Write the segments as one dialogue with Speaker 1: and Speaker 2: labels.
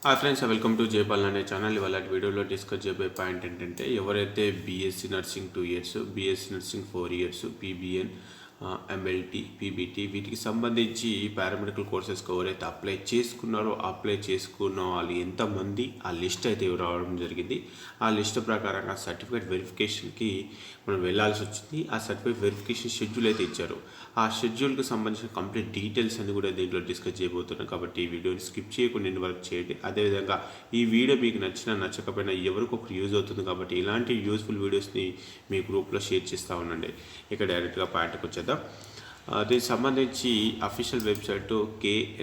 Speaker 1: Hi friends, welcome to Jaipal అనే channel. ఇవాళ వీడియోలో డిస్కస్ చేయబోయే పాయింట్ ఏంటంటే, ఎవరైతే BSc nursing 2 years, BSc nursing 4 years, PBN, MLT, PBT వీటికి సంబంధించి పారామెడికల్ కోర్సెస్కి ఎవరైతే అప్లై చేసుకున్న వాళ్ళు ఎంతమంది ఆ లిస్ట్ అయితే రావడం జరిగింది. ఆ లిస్ట్ ప్రకారంగా సర్టిఫికేట్ వెరిఫికేషన్కి మనం వెళ్ళాల్సి వచ్చింది. ఆ సర్టిఫికేట్ వెరిఫికేషన్ షెడ్యూల్ అయితే ఇచ్చారు. ఆ షెడ్యూల్కి సంబంధించిన కంప్లీట్ డీటెయిల్స్ అన్ని కూడా దీంట్లో డిస్కస్ చేయబోతున్నాం. కాబట్టి ఈ వీడియోని స్కిప్ చేయకుండా ఇంటి వరకు చేయండి. అదేవిధంగా ఈ వీడియో మీకు నచ్చకపోయినా ఎవరికొకరు యూజ్ అవుతుంది. కాబట్టి ఇలాంటి యూస్ఫుల్ వీడియోస్ని మీ గ్రూప్లో షేర్ చేస్తూ ఉండండి. ఇక డైరెక్ట్గా పాయింట్కి వచ్చేద్దాం. దీనికి సంబంధించి అఫీషియల్ వెబ్సైట్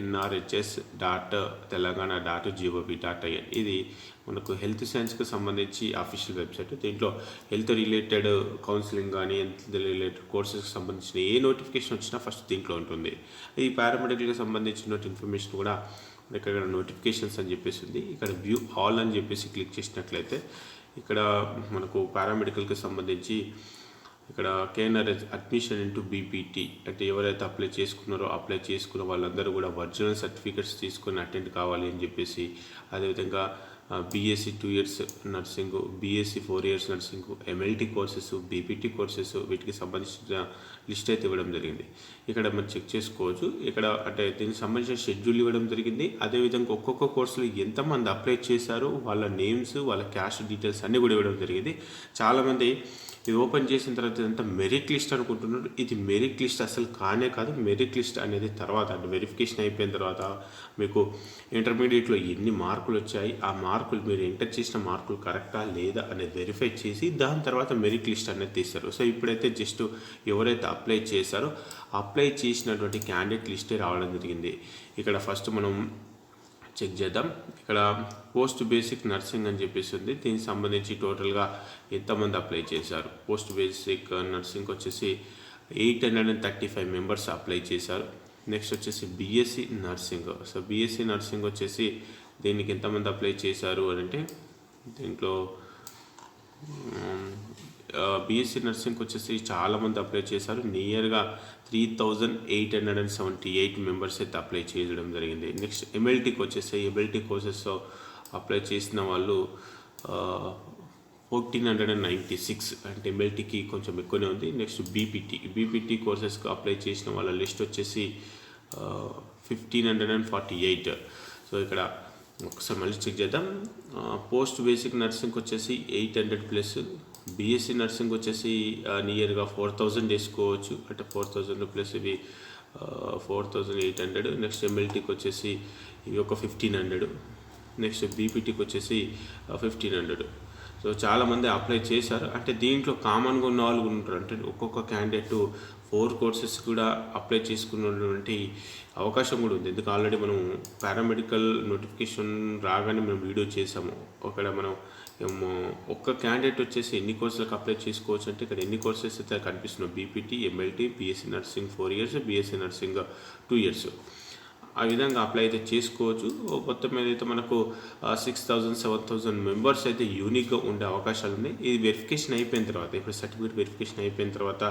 Speaker 1: knrhs.telangaana.gov.in. ఇది మనకు హెల్త్ సైన్స్కి సంబంధించి అఫీషియల్ వెబ్సైట్. దీంట్లో హెల్త్ రిలేటెడ్ కౌన్సిలింగ్ కానీ హెల్త్ రిలేటెడ్ కోర్సెస్కి సంబంధించిన ఏ నోటిఫికేషన్ వచ్చినా ఫస్ట్ దీంట్లో ఉంటుంది. ఈ పారామెడికల్కి సంబంధించిన ఇన్ఫర్మేషన్ కూడా ఇక్కడ నోటిఫికేషన్స్ అని చెప్పేసి ఉంది. ఇక్కడ వ్యూ ఆల్ అని చెప్పేసి క్లిక్ చేసినట్లయితే ఇక్కడ మనకు పారామెడికల్కి సంబంధించి ఇక్కడ కేఎన్ఆర్హెచ్ అడ్మిషన్ ఇంటూ బీపీటీ అంటే ఎవరైతే అప్లై చేసుకున్న వాళ్ళందరూ కూడా ఒరిజినల్ సర్టిఫికెట్స్ తీసుకొని అటెండ్ కావాలి అని చెప్పేసి, అదేవిధంగా BSc 2 years nursing, BSc 4 years nursing, MLT courses, BPT courses వీటికి సంబంధించిన లిస్ట్ అయితే ఇవ్వడం జరిగింది. ఇక్కడ మనం చెక్ చేసుకోవచ్చు. ఇక్కడ అంటే దీనికి సంబంధించిన షెడ్యూల్ ఇవ్వడం జరిగింది. అదేవిధంగా ఒక్కొక్క కోర్సులో ఎంతమంది అప్లై చేశారో వాళ్ళ నేమ్స్, వాళ్ళ క్యాస్ట్ డీటెయిల్స్ అన్నీ కూడా ఇవ్వడం జరిగింది. చాలామంది ఇది ఓపెన్ చేసిన తర్వాత ఇదంతా మెరిట్ లిస్ట్ అనుకుంటున్నారు. ఇది మెరిట్ లిస్ట్ అసలు కానే కాదు. మెరిట్ లిస్ట్ అనేది తర్వాత అంటే వెరిఫికేషన్ అయిపోయిన తర్వాత మీకు ఇంటర్మీడియట్లో ఎన్ని మార్కులు వచ్చాయి, ఆ మార్కులు మీరు ఎంటర్ చేసిన మార్కులు కరెక్టా లేదా అనేది వెరిఫై చేసి దాని తర్వాత మెరిట్ లిస్ట్ అనేది తీస్తారు. సో ఇప్పుడైతే జస్ట్ ఎవరైతే అప్లై చేశారో అప్లై చేసినటువంటి క్యాండిడేట్ లిస్టే రావడం జరిగింది. ఇక్కడ ఫస్ట్ మనం చెక్ చేద్దాం. ఇక్కడ పోస్ట్ బేసిక్ నర్సింగ్ అని చెప్పేసి ఉంది. దీనికి సంబంధించి టోటల్గా ఎంతమంది అప్లై చేశారు. పోస్ట్ బేసిక్ నర్సింగ్ వచ్చేసి 835 మెంబర్స్ అప్లై చేశారు. నెక్స్ట్ వచ్చేసి BSc nursing. So BSc nursing వచ్చేసి దీనికి ఎంతమంది అప్లై చేశారు అని అంటే, దీంట్లో బీఎస్సీ నర్సింగ్కి వచ్చేసి చాలామంది అప్లై చేశారు. నియర్గా 3878 మెంబర్స్ అయితే అప్లై చేయడం జరిగింది. నెక్స్ట్ ఎంఎల్టీకి వచ్చేసి ఎంఎల్టీ కోర్సెస్ అప్లై చేసిన వాళ్ళు 1496 అంటే ఎంఎల్టీకి కొంచెం ఎక్కువనే ఉంది. నెక్స్ట్ బీపీటీ కోర్సెస్కి అప్లై చేసిన వాళ్ళ లిస్ట్ వచ్చేసి 1548. సో ఇక్కడ ఒకసారి మళ్ళీ చెక్ చేద్దాం. పోస్ట్ బేసిక్ నర్సింగ్కి వచ్చేసి 800+, బీఎస్సీ నర్సింగ్ వచ్చేసి నియర్గా 4000 వేసుకోవచ్చు. అంటే 4000 ప్లస్ ఇవి 4800. నెక్స్ట్ ఎంఎల్టీకి వచ్చేసి ఇవి ఒక 1500. నెక్స్ట్ బీపీటీకి వచ్చేసి 1500. సో చాలామంది అప్లై చేశారు. అంటే దీంట్లో కామన్గా ఉన్న వాళ్ళు ఉంటారు. అంటే ఒక్కొక్క క్యాండిడేట్ 4 కోర్సెస్ కూడా అప్లై చేసుకున్నటువంటి అవకాశం కూడా ఉంది. ఎందుకు ఆల్రెడీ మనం పారామెడికల్ నోటిఫికేషన్ రాగానే మనం వీడియో చేసాము. అక్కడ మనం ఒక్క క్యాండిడేట్ వచ్చేసి ఎన్ని కోర్సులకు అప్లై చేసుకోవచ్చు అంటే ఇక్కడ ఎన్ని కోర్సెస్ అయితే కనిపిస్తున్నాయి. BPT, MLT, BSc nursing 4 years, BSc nursing 2 years. ఆ విధంగా అప్లై అయితే చేసుకోవచ్చు. మొత్తం మీద అయితే మనకు 6000, 7000 మెంబర్స్ అయితే యూనిక్గా ఉండే అవకాశాలు ఉన్నాయి. ఇది వెరిఫికేషన్ అయిపోయిన తర్వాత, ఇప్పుడు సర్టిఫికేట్ వెరిఫికేషన్ అయిపోయిన తర్వాత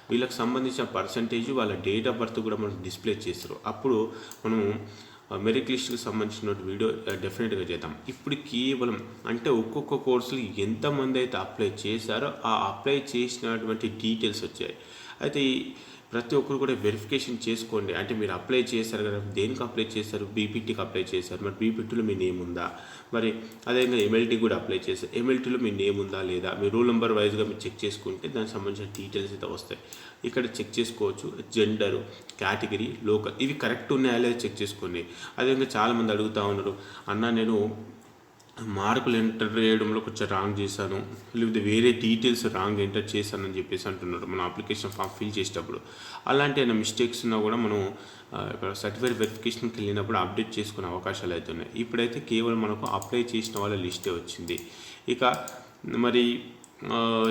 Speaker 1: వీళ్ళకి సంబంధించిన పర్సంటేజ్, వాళ్ళ డేట్ ఆఫ్ బర్త్ కూడా మనం డిస్ప్లే చేస్తారు. అప్పుడు మనము మెరిట్ లిస్ట్కి సంబంధించిన వీడియో డెఫినెట్గా చేద్దాం. ఇప్పుడు కేవలం అంటే ఒక్కొక్క కోర్సులు ఎంతమంది అయితే అప్లై చేశారో ఆ అప్లై చేసినటువంటి డీటెయిల్స్ వచ్చాయి. అయితే ప్రతి ఒక్కరు కూడా వెరిఫికేషన్ చేసుకోండి. అంటే మీరు అప్లై చేశారు కదా, దేనికి అప్లై చేశారు? బీపీటీకి అప్లై చేశారు. మరి బీపీటీలో మీ నేమ్ ఉందా? మరి అదేవిధంగా ఎంఎల్టీ కూడా అప్లై చేశారు. ఎంఎల్టీలో మీ నేమ్ ఉందా లేదా? మీ రూల్ నెంబర్ వైజ్గా మీరు చెక్ చేసుకుంటే దానికి సంబంధించిన డీటెయిల్స్ అయితే వస్తాయి. ఇక్కడ చెక్ చేసుకోవచ్చు. జెండరు, కేటగిరీ, లోకల్ ఇవి కరెక్ట్ ఉన్నాయా లేదా చెక్ చేసుకోండి. అదేవిధంగా చాలామంది అడుగుతూ ఉన్నారు, అన్న నేను మార్కులు ఎంటర్ చేయడంలో కొంచెం రాంగ్ చేశాను, లేకపోతే వేరే డీటెయిల్స్ రాంగ్ ఎంటర్ చేశానని చెప్పేసి అంటున్నారు మన అప్లికేషన్ ఫామ్ ఫిల్ చేసేటప్పుడు. అలాంటి ఏమైనా మిస్టేక్స్ ఉన్నా కూడా మనం ఇక్కడ సర్టిఫికేట్ వెరిఫికేషన్కి వెళ్ళినప్పుడు అప్డేట్ చేసుకునే అవకాశాలు అయితే ఉన్నాయి. ఇప్పుడైతే కేవలం మనకు అప్లై చేసిన వాళ్ళ లిస్టే వచ్చింది. ఇక మరి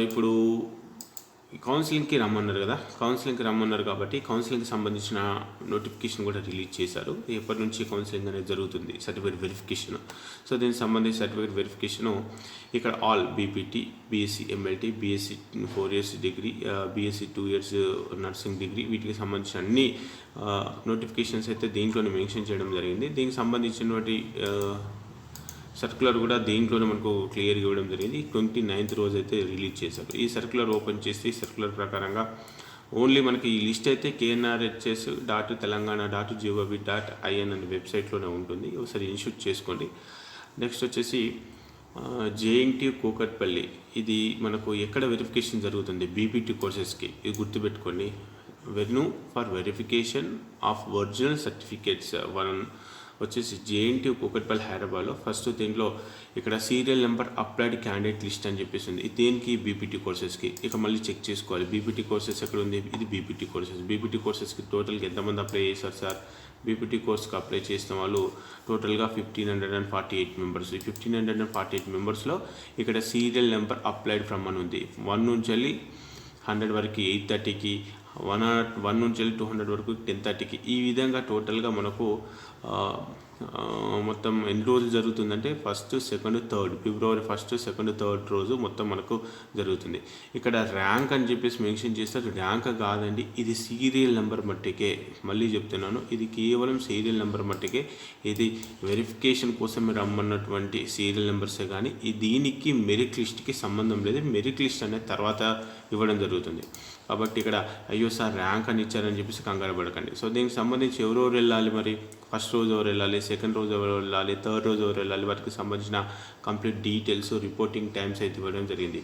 Speaker 1: ఇప్పుడు కౌన్సిలింగ్కి రమ్మన్నారు కదా, కౌన్సిలింగ్కి రమ్మన్నారు కాబట్టి కౌన్సిలింగ్కి సంబంధించిన నోటిఫికేషన్ కూడా రిలీజ్ చేశారు. ఎప్పటి నుంచి కౌన్సిలింగ్ అనేది జరుగుతుంది, సర్టిఫికేట్ వెరిఫికేషన్. సో దీనికి సంబంధించి సర్టిఫికేట్ వెరిఫికేషను ఇక్కడ all BPT, BSc MLT, BSc 4 years degree, BSc 2 years nursing degree వీటికి సంబంధించిన అన్ని నోటిఫికేషన్స్ అయితే దీంట్లోనే మెన్షన్ చేయడం జరిగింది. దీనికి సంబంధించినటువంటి సర్క్యులర్ కూడా దీంట్లోనే మనకు క్లియర్గా ఇవ్వడం జరిగింది. 29th రోజు అయితే రిలీజ్ చేశారు. ఈ సర్క్యులర్ ఓపెన్ చేసి సర్క్యులర్ ప్రకారంగా ఓన్లీ మనకి ఈ లిస్ట్ అయితే knrhs.telangana.gov.in అనే వెబ్సైట్లోనే ఉంటుంది. ఒకసారి ఇన్షూట్ చేసుకోండి. నెక్స్ట్ వచ్చేసి జేఎన్టీయూ కూకట్పల్లి, ఇది మనకు ఎక్కడ వెరిఫికేషన్ జరుగుతుంది? బీపీటీ కోర్సెస్కి. ఇది గుర్తుపెట్టుకోండి. Venue for verification of original certificates వచ్చేసి జేఎన్టీయూ కూకట్పల్లి హైదరాబాద్లో. ఫస్ట్ దీంట్లో ఇక్కడ serial number applied candidate list అని చెప్పేసి ఉంది. ఇది దేనికి? బీపీటీ కోర్సెస్కి. ఇక మళ్ళీ చెక్ చేసుకోవాలి బీపీటీ కోర్సెస్ ఎక్కడ ఉంది. ఇది బీపీటీ కోర్సెస్. బీపీటీ కోర్సెస్కి టోటల్గా ఎంతమంది అప్లై చేశారు సార్? బీపీటీ కోర్స్కి అప్లై చేసిన వాళ్ళు టోటల్గా 1548 మెంబర్స్. ఈ 1548 మెంబర్స్లో ఇక్కడ సీరియల్ నెంబర్ అప్లైడ్ ఫ్రమ్ అని ఉంది. 1 నుంచి వెళ్ళి 100 వరకు 8:30కి, 1 నుంచి వెళ్ళి 200 వరకు 10:30కి. ఈ విధంగా టోటల్గా మనకు మొత్తం ఎన్ని రోజులు జరుగుతుందంటే ఫస్ట్, సెకండ్, థర్డ్, ఫిబ్రవరి 1, 2, 3 రోజు మొత్తం మనకు జరుగుతుంది. ఇక్కడ ర్యాంక్ అని చెప్పేసి మెన్షన్ చేస్తారు. ర్యాంక్ కాదండి, ఇది సీరియల్ నెంబర్ మట్టికే. మళ్ళీ చెప్తున్నాను, ఇది కేవలం సీరియల్ నెంబర్ మట్టికే. ఇది వెరిఫికేషన్ కోసం రమ్మన్నటువంటి సీరియల్ నెంబర్సే కానీ దీనికి మెరిట్ లిస్ట్కి సంబంధం లేదు. మెరిట్ లిస్ట్ అనేది తర్వాత ఇవ్వడం జరుగుతుంది. కాబట్టి ఇక్కడ అయ్యో సార్ ర్యాంక్ అని ఇచ్చారని చెప్పేసి కంగారు పడకండి. సో దీనికి సంబంధించి ఎవరెవరు వెళ్ళాలి మరి? ఫస్ట్ రోజు ఎవరు వెళ్ళాలి, సెకండ్ రోజు ఎవరు వెళ్ళాలి, థర్డ్ రోజు ఎవరు వెళ్ళాలి, వాటికి సంబంధించిన కంప్లీట్ డీటెయిల్స్, రిపోర్టింగ్ టైమ్స్ అయితే ఇవ్వడం జరిగింది.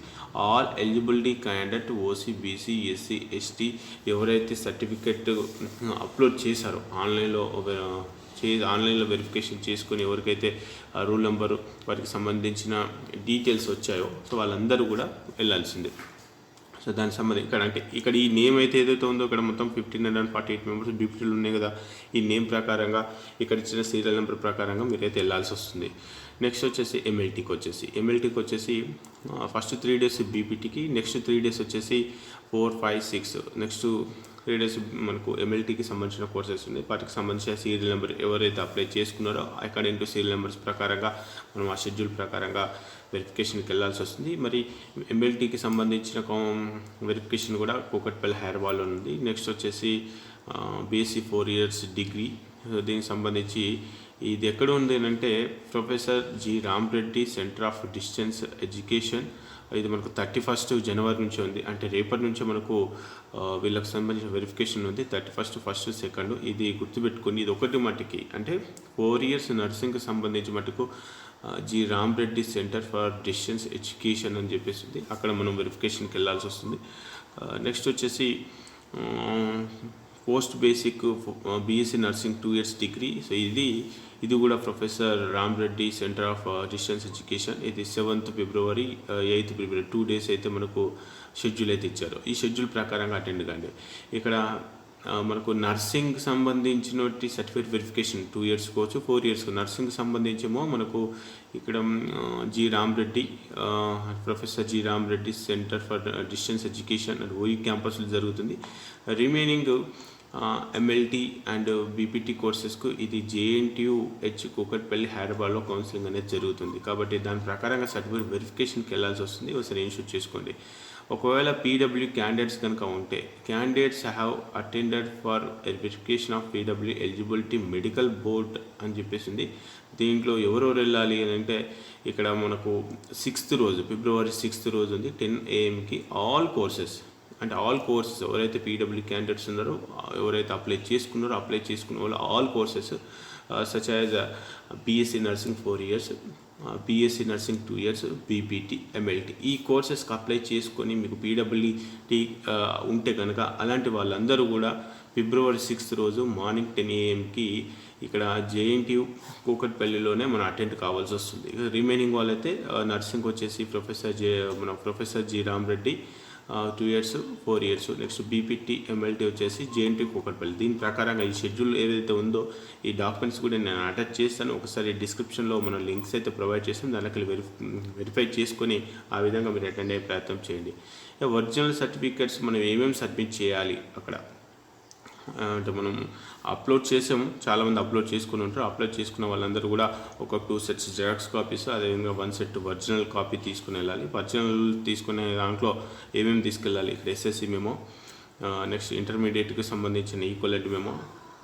Speaker 1: All eligibility candidate OC, BC, SC, ST ఎవరైతే సర్టిఫికెట్ అప్లోడ్ చేశారో ఆన్లైన్లో వెరిఫికేషన్ చేసుకుని ఎవరికైతే రూల్ నెంబరు వాటికి సంబంధించిన డీటెయిల్స్ వచ్చాయో సో వాళ్ళందరూ కూడా వెళ్ళాల్సిందే. సో దానికి సంబంధించి ఇక్కడ ఈ నేమ్ అయితే ఏదైతే ఉందో ఇక్కడ మొత్తం 1548 మెంబర్స్ బీపీటీలు ఉన్నాయి కదా. ఈ నేమ్ ప్రకారంగా ఇక్కడ ఇచ్చిన సీరియల్ నెంబర్ ప్రకారంగా మీరైతే వెళ్ళాల్సి వస్తుంది. నెక్స్ట్ వచ్చేసి ఎంఎల్టీకి వచ్చేసి ఫస్ట్ 3 days బీపీటీకి, నెక్స్ట్ 3 days వచ్చేసి 4, 5, 6 నెక్స్ట్ 3 days మనకు ఎంఎల్టీకి సంబంధించిన కోర్సెస్ ఉన్నాయి. వాటికి సంబంధించిన సీరియల్ నెంబర్ ఎవరైతే అప్లై చేసుకున్నారో అకార్డింగ్ టు సీరియల్ నెంబర్స్ ప్రకారంగా మనం ఆ షెడ్యూల్ ప్రకారంగా వెరిఫికేషన్కి వెళ్ళాల్సి వస్తుంది. మరి ఎంఎల్టీకి సంబంధించిన వెరిఫికేషన్ కూడా కూకట్పల్లి హైదరాబాద్లో ఉంది. నెక్స్ట్ వచ్చేసి బీఎస్సీ 4 years డిగ్రీ. దీనికి సంబంధించి ఇది ఎక్కడ ఉంది అంటే professor G Rama Reddy centre of distance education. ఇది మనకు 31st January నుంచి ఉంది. అంటే రేపటి నుంచే మనకు వీళ్ళకి సంబంధించిన వెరిఫికేషన్ ఉంది. 31st, 1st, 2 ఇది గుర్తుపెట్టుకొని ఇది ఒకటి మట్టుకి అంటే 4 years నర్సింగ్కి సంబంధించి మటుకు G Rama Reddy centre for distance education అని చెప్పేసి ఉంది. అక్కడ మనం వెరిఫికేషన్కి వెళ్ళాల్సి వస్తుంది. నెక్స్ట్ వచ్చేసి post basic BSc nursing 2 years degree. So ఇది కూడా professor Rama Reddy centre of distance education. ఇది 7th February, 8th February 2 days అయితే మనకు షెడ్యూల్ అయితే ఇచ్చారు. ఈ షెడ్యూల్ ప్రకారంగా అటెండ్ కాండి. ఇక్కడ మనకు నర్సింగ్ సంబంధించిన సర్టిఫికేట్ వెరిఫికేషన్ 2 years కోవచ్చు, 4 years. నర్సింగ్ సంబంధించేమో మనకు ఇక్కడ professor G Rama Reddy centre for distance education and OU క్యాంపస్లో జరుగుతుంది. రిమైనింగ్ ఎంఎల్టీ అండ్ బీపీటీ కోర్సెస్కు ఇది జేఎన్టీయూహెచ్ కూకట్పల్లి హైదరాబాద్లో కౌన్సిలింగ్ అనేది జరుగుతుంది. కాబట్టి దాని ప్రకారంగా సర్టిఫికేట్ వెరిఫికేషన్కి వెళ్ళాల్సి వస్తుంది. ఒకసారి ఇన్షూట్ చేసుకోండి. ఒకవేళ పీడబ్ల్యూ క్యాండిడేట్స్ కనుక ఉంటే candidates have attended for verification of PW eligibility medical board అని చెప్పేసింది. దీంట్లో ఎవరెవరు వెళ్ళాలి అని అంటే ఇక్కడ మనకు 6th రోజు February 6th రోజు ఉంది 10 AM ఆల్ కోర్సెస్ ఎవరైతే పీడబ్ల్యూ క్యాండిడేట్స్ ఉన్నారో ఎవరైతే అప్లై చేసుకున్న వాళ్ళు all courses such as BSc nursing 4 years, BSc nursing 2 years, BPT, MLT ఈ కోర్సెస్కి అప్లై చేసుకొని మీకు పీడబ్ల్యూటీ ఉంటే కనుక అలాంటి వాళ్ళందరూ కూడా February 6th రోజు మార్నింగ్ 10 AM ఇక్కడ జేఎన్టీయూ కూకట్పల్లిలోనే మనం అటెండ్ కావాల్సి వస్తుంది. రిమైనింగ్ వాళ్ళైతే నర్సింగ్ వచ్చేసి professor G Rama Reddy 2 years, 4 years. Next BPT, MLT వచ్చేసి జేఎన్టీయూ కూకట్పల్లి. దీని ప్రకారంగా ఈ షెడ్యూల్ ఏదైతే ఉందో ఈ డాక్యుమెంట్స్ కూడా నేను అటాచ్ చేస్తాను. ఒకసారి డిస్క్రిప్షన్లో మనం లింక్స్ అయితే ప్రొవైడ్ చేస్తాం. దానికి వెరిఫై చేసుకొని ఆ విధంగా మీరు అటెండ్ అయ్యే ప్రయత్నం చేయండి. ఒరిజినల్ సర్టిఫికేట్స్ మనం ఏమేమి సబ్మిట్ చేయాలి అక్కడ అంటే మనం అప్లోడ్ చేసాము, చాలామంది అప్లోడ్ చేసుకుని ఉంటారు. అప్లోడ్ చేసుకున్న వాళ్ళందరూ కూడా ఒక 2 sets జిరాక్స్ కాపీస్, అదేవిధంగా 1 set ఒరిజినల్ కాపీ తీసుకుని వెళ్ళాలి. ఒరిజినల్ తీసుకునే దాంట్లో ఏమేమి తీసుకెళ్ళాలి? ఇక్కడ ఎస్ఎస్సి మెమో, నెక్స్ట్ ఇంటర్మీడియట్కి సంబంధించిన equivalent memo,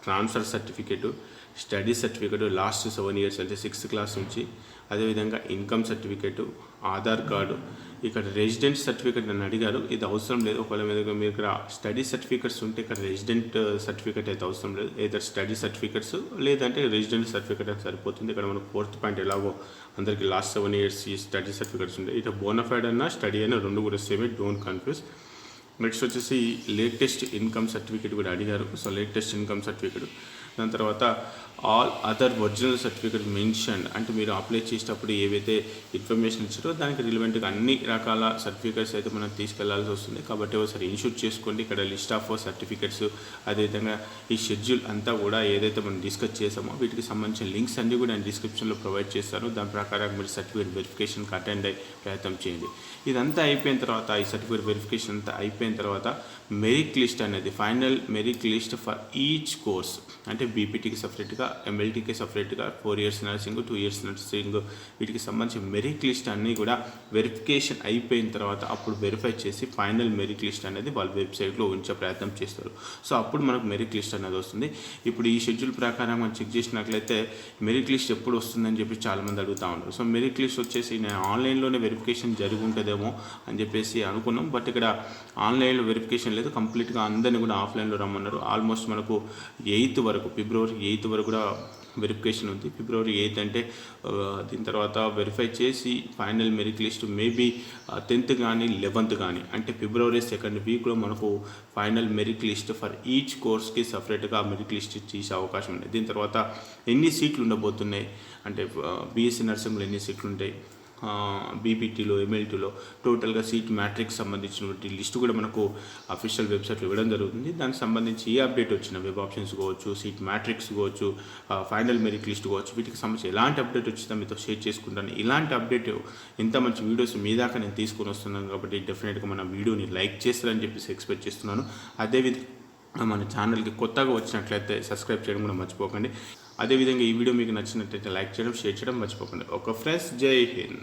Speaker 1: transfer certificate, study certificate last 7 years అంటే 6th క్లాస్ నుంచి, అదేవిధంగా ఇన్కమ్ సర్టిఫికేటు, ఆధార్ కార్డు. ఇక్కడ రెసిడెంట్ సర్టిఫికేట్ అని అడిగారు, ఇది అవసరం లేదు. ఒకవేళ మీరు ఇక్కడ స్టడీ సర్టిఫికేట్స్ ఉంటే ఇక్కడ రెసిడెంట్ సర్టిఫికేట్ అయితే అవసరం లేదు. ఏదర్ స్టడీ సర్టిఫికేట్స్ లేదంటే రెసిడెంట్ సర్టిఫికేట్ అయితే సరిపోతుంది. ఇక్కడ మనకు 4th పాయింట్ ఎలాగో అందరికీ లాస్ట్ 7 years ఈ స్టడీ సర్టిఫికేట్స్ ఉంటాయి. ఇట్లా బోనఫైడ్ అన్న స్టడీ అయినా రెండు కూడా సేమే, డోంట్ కన్ఫ్యూజ్. నెక్స్ట్ వచ్చేసి లేటెస్ట్ ఇన్కమ్ సర్టిఫికేట్ కూడా అడిగారు. సో లేటెస్ట్ ఇన్కమ్ సర్టిఫికేట్, దాని తర్వాత all other original certificate mention, అంటే మీరు అప్లై చేసేటప్పుడు ఏవైతే ఇన్ఫర్మేషన్ ఇచ్చారో దానికి రిలవెంట్గా అన్ని రకాల సర్టిఫికేట్స్ అయితే మనం తీసుకెళ్లాల్సి వస్తుంది. కాబట్టి ఒకసారి ఇన్షూట్ చేసుకోండి. ఇక్కడ లిస్ట్ ఆఫ్ సర్టిఫికేట్స్, అదేవిధంగా ఈ షెడ్యూల్ అంతా కూడా ఏదైతే మనం డిస్కస్ చేసామో వీటికి సంబంధించిన లింక్స్ అన్నీ కూడా నేను డిస్క్రిప్షన్లో ప్రొవైడ్ చేస్తాను. దాని ప్రకారం మీరు సర్టిఫికేట్ వెరిఫికేషన్కి అటెండ్ అయ్యి ప్రయత్నం చేయండి. ఇదంతా అయిపోయిన తర్వాత, ఈ సర్టిఫికేట్ వెరిఫికేషన్ అంతా అయిపోయిన తర్వాత మెరిట్ లిస్ట్ అనేది, final merit list for each course, అంటే బీపీటీకి సపరేట్గా, ఎంఎల్టీకి సపరేట్గా, 4 years నర్సింగ్, 2 years నర్సింగ్, వీటికి సంబంధించిన మెరిట్ లిస్ట్ అన్నీ కూడా వెరిఫికేషన్ అయిపోయిన తర్వాత అప్పుడు వెరిఫై చేసి ఫైనల్ మెరిట్ లిస్ట్ అనేది వాళ్ళ వెబ్సైట్లో ఉంచే ప్రయత్నం చేస్తారు. సో అప్పుడు మనకు మెరిట్ లిస్ట్ అనేది వస్తుంది. ఇప్పుడు ఈ షెడ్యూల్ ప్రకారం మనం చెక్ చేసినట్లయితే మెరిట్ లిస్ట్ ఎప్పుడు వస్తుందని చెప్పి చాలామంది అడుగుతూ ఉన్నారు. సో మెరిట్ లిస్ట్ వచ్చేసి నేను ఆన్లైన్లోనే వెరిఫికేషన్ జరిగి ఉంటుందేమో అని చెప్పేసి అనుకున్నాం, బట్ ఇక్కడ ఆన్లైన్లో వెరిఫికేషన్ లేదు, కంప్లీట్గా అందరినీ కూడా ఆఫ్లైన్లో రమ్మన్నారు. ఆల్మోస్ట్ మనకు 8th వరకు, ఫిబ్రవరి 8th వరకు కూడా వెరిఫికేషన్ ఉంది. ఫిబ్రవరి 8th అంటే దీని తర్వాత వెరిఫై చేసి final merit list maybe 10th కానీ 11th కానీ, అంటే ఫిబ్రవరి 2nd వీక్లో మనకు final merit list for each కోర్స్కి సపరేట్గా మెరిట్ లిస్ట్ తీసే అవకాశం ఉంది. దీని తర్వాత ఎన్ని సీట్లు ఉండబోతున్నాయి, అంటే బీఎస్సీ నర్సింగ్లో ఎన్ని సీట్లు ఉంటాయి, బీపీటీలో, ఎంఎల్టీలో టోటల్గా సీట్ మ్యాట్రిక్స్ సంబంధించినటువంటి లిస్టు కూడా మనకు అఫీషియల్ వెబ్సైట్లో ఇవ్వడం జరుగుతుంది. దానికి సంబంధించి ఏ అప్డేట్ వచ్చిన వెబ్ ఆప్షన్స్ కావచ్చు, సీట్ మ్యాట్రిక్స్ కావచ్చు, ఫైనల్ మెరిట్ లిస్ట్ కావచ్చు, వీటికి సంబంధించి ఎలాంటి అప్డేట్ వచ్చిందో మీతో షేర్ చేసుకుంటాను. ఇలాంటి అప్డేట్ ఇంత మంచి వీడియోస్ మీ దాకా నేను తీసుకొని వస్తున్నాను కాబట్టి డెఫినెట్గా మన వీడియోని లైక్ చేస్తారని చెప్పేసి ఎక్స్పెక్ట్ చేస్తున్నాను. అదేవిధంగా మన ఛానల్కి కొత్తగా వచ్చినట్లయితే సబ్స్క్రైబ్ చేయడం కూడా మర్చిపోకండి. అదేవిధంగా ఈ వీడియో మీకు నచ్చినట్లయితే లైక్ చేయడం, షేర్ చేయడం మర్చిపోకండి. ఒక ఫ్రెండ్స్, జై హింద్.